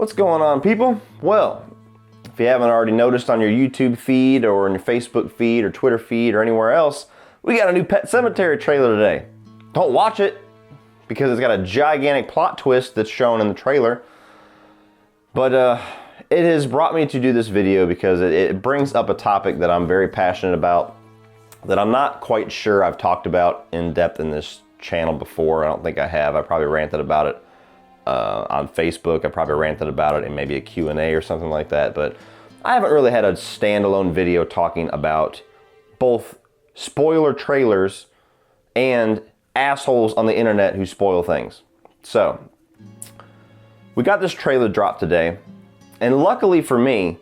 What's going on, people? Well, if you haven't already noticed on your YouTube feed or on your Facebook feed or Twitter feed or anywhere else, we got a new Pet Sematary trailer today. Don't watch it because it's got a gigantic plot twist that's shown in the trailer. But it has brought me to do this video because it brings up a topic that I'm very passionate about, that I'm not quite sure I've talked about in depth in this channel before. I don't think I have. I probably ranted about it on Facebook. I probably ranted about it in maybe a Q&A or something like that, but I haven't really had a standalone video talking about both spoiler trailers and assholes on the internet who spoil things. So, we got this trailer dropped today, and luckily for me,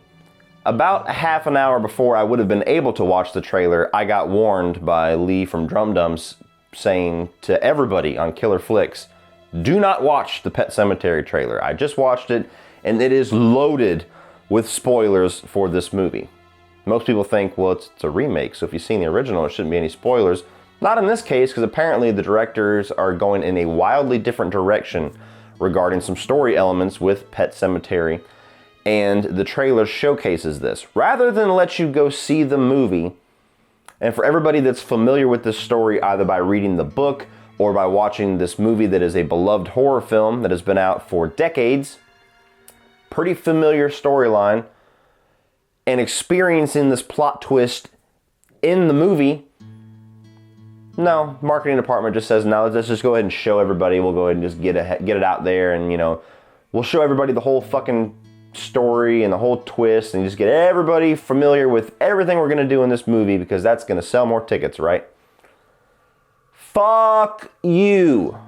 about half an hour before I would have been able to watch the trailer, I got warned by Lee from Drum Dums saying to everybody on Killer Flicks, do not watch the Pet Sematary trailer. I just watched it, and it is loaded with spoilers for this movie. Most people think, well, it's a remake, so if you've seen the original, there shouldn't be any spoilers. Not in this case, because apparently the directors are going in a wildly different direction regarding some story elements with Pet Sematary, and the trailer showcases this. Rather than let you go see the movie, and for everybody that's familiar with this story, either by reading the book or by watching this movie that is a beloved horror film that has been out for decades, pretty familiar storyline, and experiencing this plot twist in the movie, no, marketing department just says, no, let's just go ahead and show everybody. We'll go ahead and just get it out there, and, you know, we'll show everybody the whole fucking story and the whole twist, and just get everybody familiar with everything we're going to do in this movie, because that's going to sell more tickets, right? Fuck you.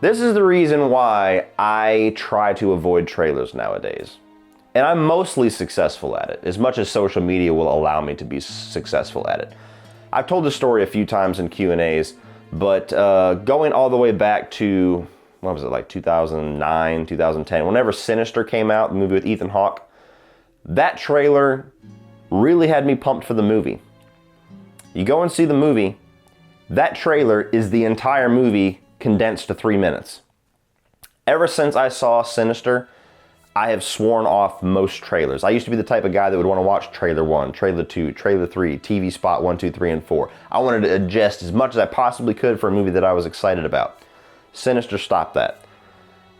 This is the reason why I try to avoid trailers nowadays. And I'm mostly successful at it, as much as social media will allow me to be successful at it. I've told this story a few times in Q&As, but going all the way back to, what was it, like 2009, 2010, whenever Sinister came out, the movie with Ethan Hawke, that trailer really had me pumped for the movie. You go and see the movie, that trailer is the entire movie condensed to 3 minutes. Ever since I saw Sinister, I have sworn off most trailers. I used to be the type of guy that would want to watch trailer 1, trailer 2, trailer 3, TV spot 1, 2, 3, and 4. I wanted to adjust as much as I possibly could for a movie that I was excited about. Sinister stopped that.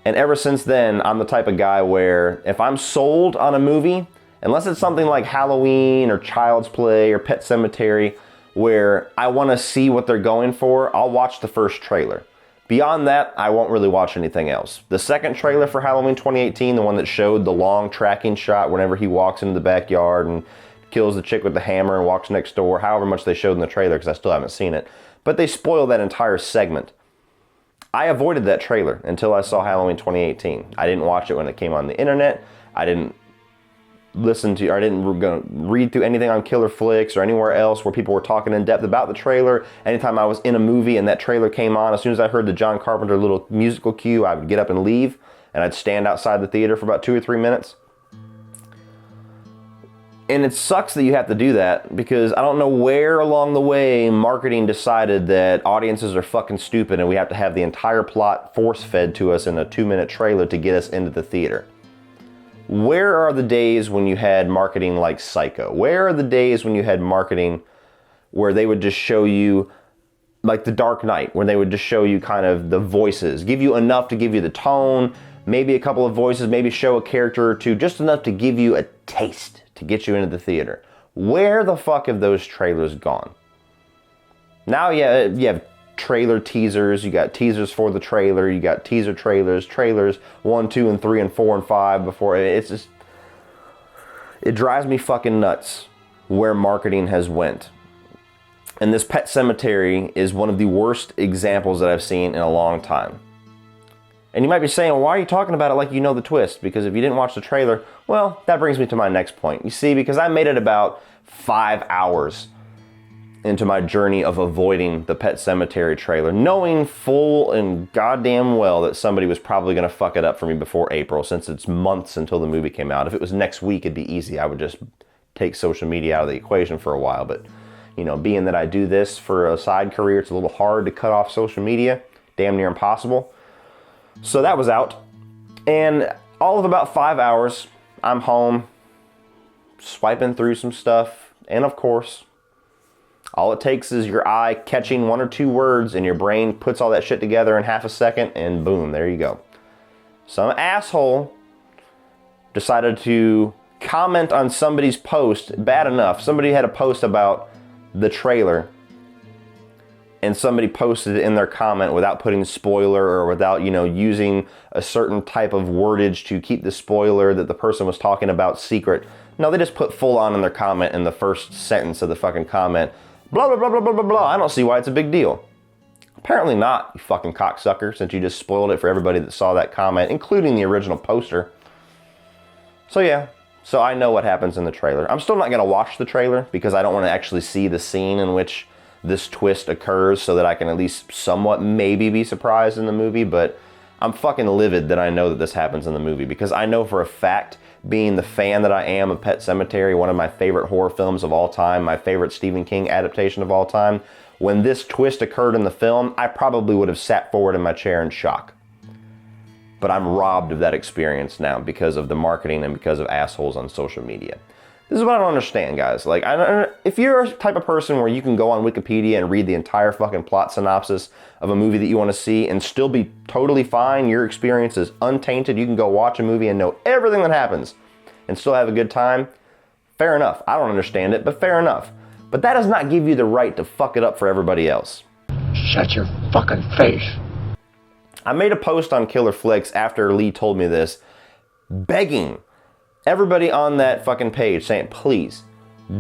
And ever since then, I'm the type of guy where if I'm sold on a movie, unless it's something like Halloween or Child's Play or Pet Sematary, where I want to see what they're going for, I'll watch the first trailer. Beyond that, I won't really watch anything else. The second trailer for Halloween 2018, the one that showed the long tracking shot whenever he walks into the backyard and kills the chick with the hammer and walks next door, however much they showed in the trailer, because I still haven't seen it. But they spoiled that entire segment. I avoided that trailer until I saw Halloween 2018. I didn't watch it when it came on the internet. I didn't read through anything on Killer Flicks or anywhere else where people were talking in depth about the trailer. Anytime I was in a movie and that trailer came on, as soon as I heard the John Carpenter little musical cue, I would get up and leave, and I'd stand outside the theater for about 2 or 3 minutes. And it sucks that you have to do that, because I don't know where along the way marketing decided that audiences are fucking stupid and we have to have the entire plot force-fed to us in a 2-minute trailer to get us into the theater. Where are the days when you had marketing like Psycho? Where are the days when you had marketing where they would just show you, like The Dark Knight, where they would just show you kind of the voices, give you enough to give you the tone, maybe a couple of voices, maybe show a character or two, just enough to give you a taste to get you into the theater? Where the fuck have those trailers gone? Now, yeah, you have trailer teasers, you got teasers for the trailer, you got teaser trailers 1, 2, and 3, and 4, and 5 before. It's just, it drives me fucking nuts where marketing has went. And this Pet Sematary is one of the worst examples that I've seen in a long time. And you might be saying, well, why are you talking about it like you know the twist? Because if you didn't watch the trailer, well, that brings me to my next point. You see, because I made it about 5 hours into my journey of avoiding the Pet Sematary trailer, knowing full and goddamn well that somebody was probably going to fuck it up for me before April, since it's months until the movie came out. If it was next week, it'd be easy. I would just take social media out of the equation for a while. But, you know, being that I do this for a side career, it's a little hard to cut off social media, damn near impossible. So that was out. And all of about 5 hours, I'm home, swiping through some stuff, and of course, all it takes is your eye catching 1 or 2 words and your brain puts all that shit together in half a second and boom, there you go. Some asshole decided to comment on somebody's post, bad enough. Somebody had a post about the trailer and somebody posted it in their comment without putting spoiler or without, using a certain type of wordage to keep the spoiler that the person was talking about secret. No, they just put full on in their comment in the first sentence of the fucking comment. Blah, blah, blah, blah, blah, blah, blah. I don't see why it's a big deal. Apparently not, you fucking cocksucker, since you just spoiled it for everybody that saw that comment, including the original poster. So yeah, so I know what happens in the trailer. I'm still not going to watch the trailer because I don't want to actually see the scene in which this twist occurs so that I can at least somewhat maybe be surprised in the movie, but I'm fucking livid that I know that this happens in the movie because I know for a fact, being the fan that I am of Pet Sematary, one of my favorite horror films of all time, my favorite Stephen King adaptation of all time, when this twist occurred in the film, I probably would have sat forward in my chair in shock. But I'm robbed of that experience now because of the marketing and because of assholes on social media. This is what I don't understand, guys. Like, if you're a type of person where you can go on Wikipedia and read the entire fucking plot synopsis of a movie that you want to see and still be totally fine, your experience is untainted, you can go watch a movie and know everything that happens and still have a good time, fair enough. I don't understand it, but fair enough. But that does not give you the right to fuck it up for everybody else. Shut your fucking face. I made a post on Killer Flicks after Lee told me this, begging everybody on that fucking page saying, please,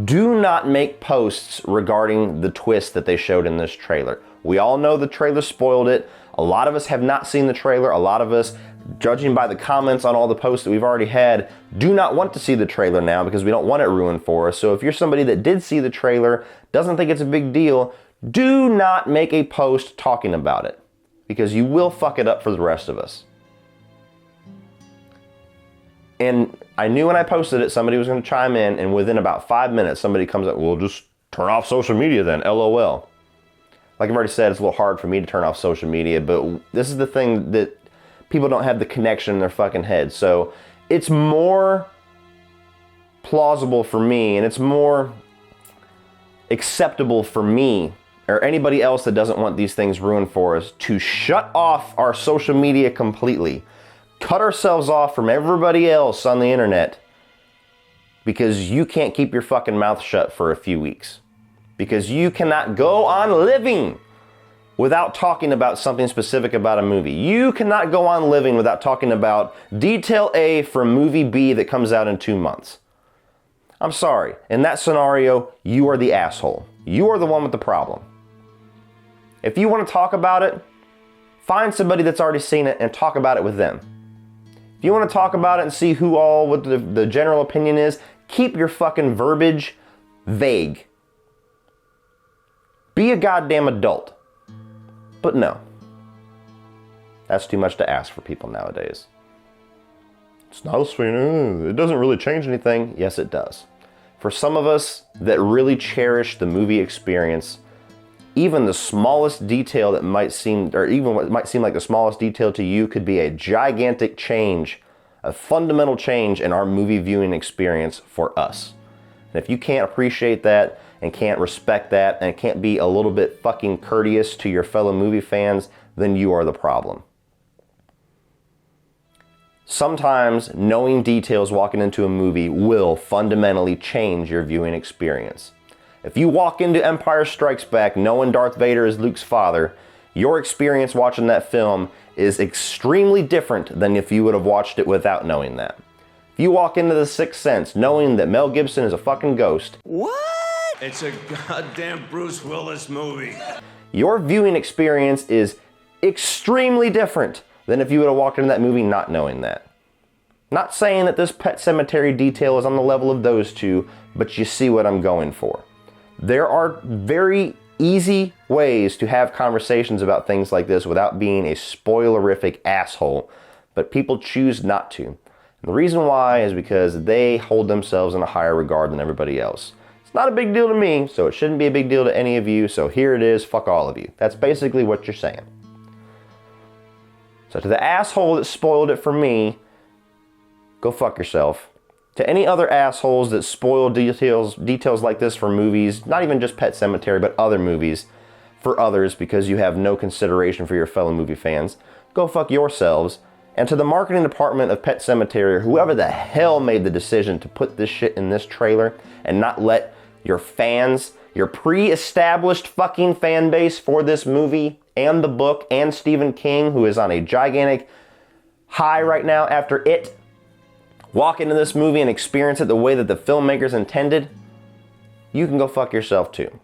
do not make posts regarding the twist that they showed in this trailer. We all know the trailer spoiled it. A lot of us have not seen the trailer. A lot of us, judging by the comments on all the posts that we've already had, do not want to see the trailer now because we don't want it ruined for us. So if you're somebody that did see the trailer, doesn't think it's a big deal, do not make a post talking about it because you will fuck it up for the rest of us. And I knew when I posted it, somebody was going to chime in, and within about 5 minutes, somebody comes up, well, just turn off social media then, LOL. Like I've already said, it's a little hard for me to turn off social media, but this is the thing that people don't have the connection in their fucking head. So it's more plausible for me, and it's more acceptable for me or anybody else that doesn't want these things ruined for us to shut off our social media completely. Cut ourselves off from everybody else on the internet because you can't keep your fucking mouth shut for a few weeks. Because you cannot go on living without talking about something specific about a movie. You cannot go on living without talking about detail A from movie B that comes out in 2 months. I'm sorry. In that scenario, you are the asshole. You are the one with the problem. If you want to talk about it, find somebody that's already seen it and talk about it with them. If you want to talk about it and see what the general opinion is, keep your fucking verbiage vague. Be a goddamn adult. But no. That's too much to ask for people nowadays. It's not a sweet, it doesn't really change anything. Yes, it does. For some of us that really cherish the movie experience, even the smallest detail that might seem, or even what might seem like the smallest detail to you could be a gigantic change, a fundamental change in our movie viewing experience for us. And if you can't appreciate that and can't respect that and can't be a little bit fucking courteous to your fellow movie fans, then you are the problem. Sometimes knowing details walking into a movie will fundamentally change your viewing experience. If you walk into Empire Strikes Back knowing Darth Vader is Luke's father, your experience watching that film is extremely different than if you would have watched it without knowing that. If you walk into The Sixth Sense knowing that Mel Gibson is a fucking ghost, what? It's a goddamn Bruce Willis movie. Your viewing experience is extremely different than if you would have walked into that movie not knowing that. Not saying that this Pet Sematary detail is on the level of those two, but you see what I'm going for. There are very easy ways to have conversations about things like this without being a spoilerific asshole, but people choose not to. And the reason why is because they hold themselves in a higher regard than everybody else. It's not a big deal to me, so it shouldn't be a big deal to any of you, so here it is, fuck all of you. That's basically what you're saying. So to the asshole that spoiled it for me, go fuck yourself. To any other assholes that spoil details like this for movies, not even just Pet Sematary, but other movies for others because you have no consideration for your fellow movie fans, go fuck yourselves. And to the marketing department of Pet Sematary, or whoever the hell made the decision to put this shit in this trailer and not let your fans, your pre-established fucking fan base for this movie and the book and Stephen King, who is on a gigantic high right now after It, walk into this movie and experience it the way that the filmmakers intended, you can go fuck yourself too.